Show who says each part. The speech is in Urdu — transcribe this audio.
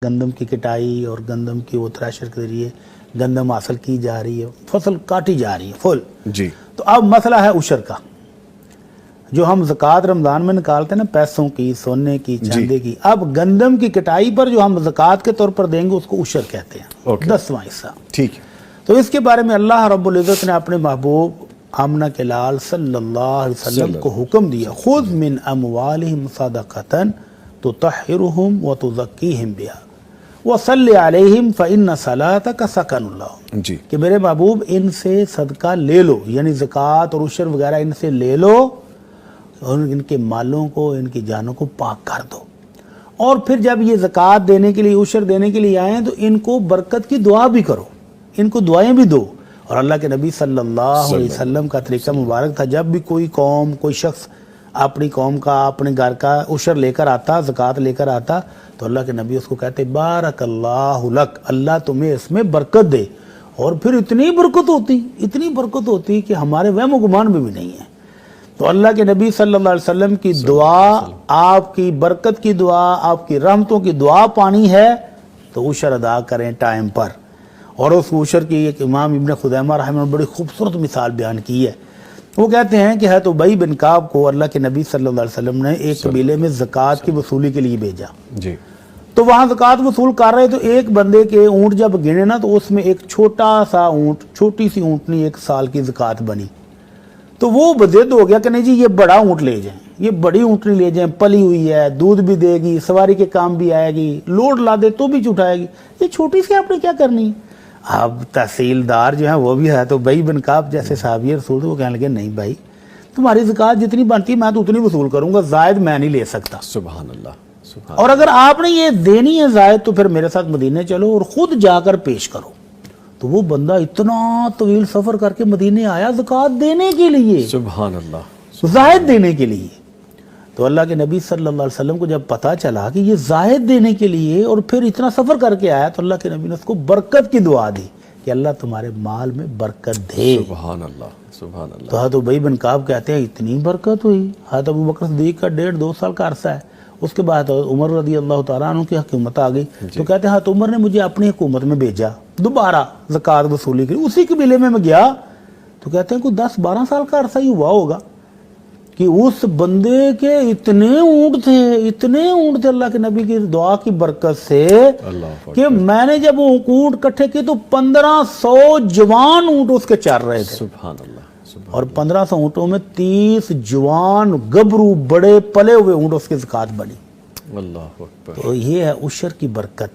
Speaker 1: گندم کی کٹائی اور گندم کی وہ تھریشر کے ذریعے گندم حاصل کی جا رہی ہے، فصل کاٹی جا رہی ہے فل.
Speaker 2: جی.
Speaker 1: تو اب مسئلہ ہے عشر کا، جو ہم زکوٰۃ رمضان میں نکالتے ہیں نا، پیسوں کی، سونے کی، چاندی کی. اب گندم کی کٹائی پر جو ہم زکوٰۃ کے طور پر دیں گے اس کو عشر کہتے ہیں، 10واں حصہ.
Speaker 2: ٹھیک ہے.
Speaker 1: تو اس کے بارے میں اللہ رب العزت نے اپنے محبوب آمنہ کے لال صلی اللہ علیہ وسلم کو حکم دیا، خذ من اموالہم صدقۃ تطہرہم وتزکیہم بہا وصلی علیہم فإن صلاتک سکن لہم.
Speaker 2: جی.
Speaker 1: کہ میرے محبوب ان سے صدقہ لے لو، یعنی زکوٰۃ اور عشر وغیرہ ان سے لے لو اور ان کے مالوں کو، ان کی جانوں کو پاک کر دو. اور پھر جب یہ زکوٰۃ دینے کے لیے، عشر دینے کے لیے آئیں تو ان کو برکت کی دعا بھی کرو، ان کو دعائیں بھی دو. اور اللہ کے نبی صلی اللہ علیہ وسلم کا طریقہ مبارک تھا، جب بھی کوئی قوم، کوئی شخص اپنی قوم کا، اپنے گھر کا عشر لے کر آتا، زکوٰۃ لے کر آتا، تو اللہ کے نبی اس کو کہتے بارک اللہ لک، اللہ تمہیں اس میں برکت دے. اور پھر اتنی برکت ہوتی کہ ہمارے وہم و گمان میں بھی نہیں ہے. تو اللہ کے نبی صلی اللہ علیہ وسلم کی دعا، آپ کی برکت کی دعا، آپ کی رحمتوں کی دعا پانی ہے تو عشر ادا کریں ٹائم پر. اور اس عشر کی ایک امام ابن خزیمہ رحمہ اللہ نے بڑی خوبصورت مثال بیان کی ہے. وہ کہتے ہیں کہ حضرت ابی بن کعب کو اللہ کے نبی صلی اللہ علیہ وسلم نے ایک قبیلے میں زکوٰۃ کی وصولی کے لیے بھیجا.
Speaker 2: جی.
Speaker 1: تو وہاں زکوٰۃ وصول کر رہے تو ایک بندے کے اونٹ جب گنے نا تو اس میں ایک چھوٹا سا اونٹ، چھوٹی سی اونٹنی 1 سال کی زکوٰۃ بنی. تو وہ بضد ہو گیا کہ نہیں جی یہ بڑا اونٹ لے جائیں، یہ بڑی اونٹنی لے جائیں، پلی ہوئی ہے، دودھ بھی دے گی، سواری کے کام بھی آئے گی، لوڈ لا دے تو بھی چٹھائے گی، یہ چھوٹی سی آپ نے کیا کرنی. اب تحصیلدار جو ہیں وہ بھی ہے تو ابی بن کعب جیسے صحابی رسول تھے، وہ کہنے لگے نہیں بھائی تمہاری زکوٰۃ جتنی بنتی ہے میں تو اتنی وصول کروں گا، زائد میں نہیں لے سکتا.
Speaker 2: سبحان اللہ.
Speaker 1: اور اگر آپ نے یہ دینی ہے زائد تو پھر میرے ساتھ مدینے چلو اور خود جا کر پیش کرو. تو وہ بندہ اتنا طویل سفر کر کے مدینے آیا زکوٰۃ دینے کے لیے،
Speaker 2: سبحان اللہ،
Speaker 1: زائد دینے کے لیے. تو اللہ کے نبی صلی اللہ علیہ وسلم کو جب پتہ چلا کہ یہ زائد دینے کے لیے اور پھر اتنا سفر کر کے آیا تو اللہ کے نبی نے اس کو برکت کی دعا دی کہ اللہ تمہارے مال میں برکت دے.
Speaker 2: سبحان اللہ، سبحان اللہ.
Speaker 1: تو حضرت ابی بن کعب کہتے ہیں اتنی برکت ہوئی. حضرت ابو بکر صدیق کا 1.5-2 سال کا عرصہ ہے. اس کے بعد عمر رضی اللہ تعالیٰ عنہ کی حکومت آ گئی. تو کہتے ہیں حضرت عمر نے مجھے اپنی حکومت میں بھیجا دوبارہ زکوٰۃ وصولی کے لیے. اسی قبیلے میں گیا تو کہتے ہیں کوئی 10-12 سال کا عرصہ ہی ہوا ہوگا کہ اس بندے کے اتنے اونٹ تھے اللہ کے نبی کی دعا کی برکت سے کہ میں نے جب وہ اونٹ کٹھے کیے تو 1500 جوان اونٹ اس کے چر رہے تھے.
Speaker 2: سبحان اللہ.
Speaker 1: اور 1500 اونٹوں میں 30 جوان گبرو بڑے پلے ہوئے اونٹ اس کی زکوٰۃ بنی.
Speaker 2: اللہ اکبر.
Speaker 1: تو یہ ہے عشر کی برکت.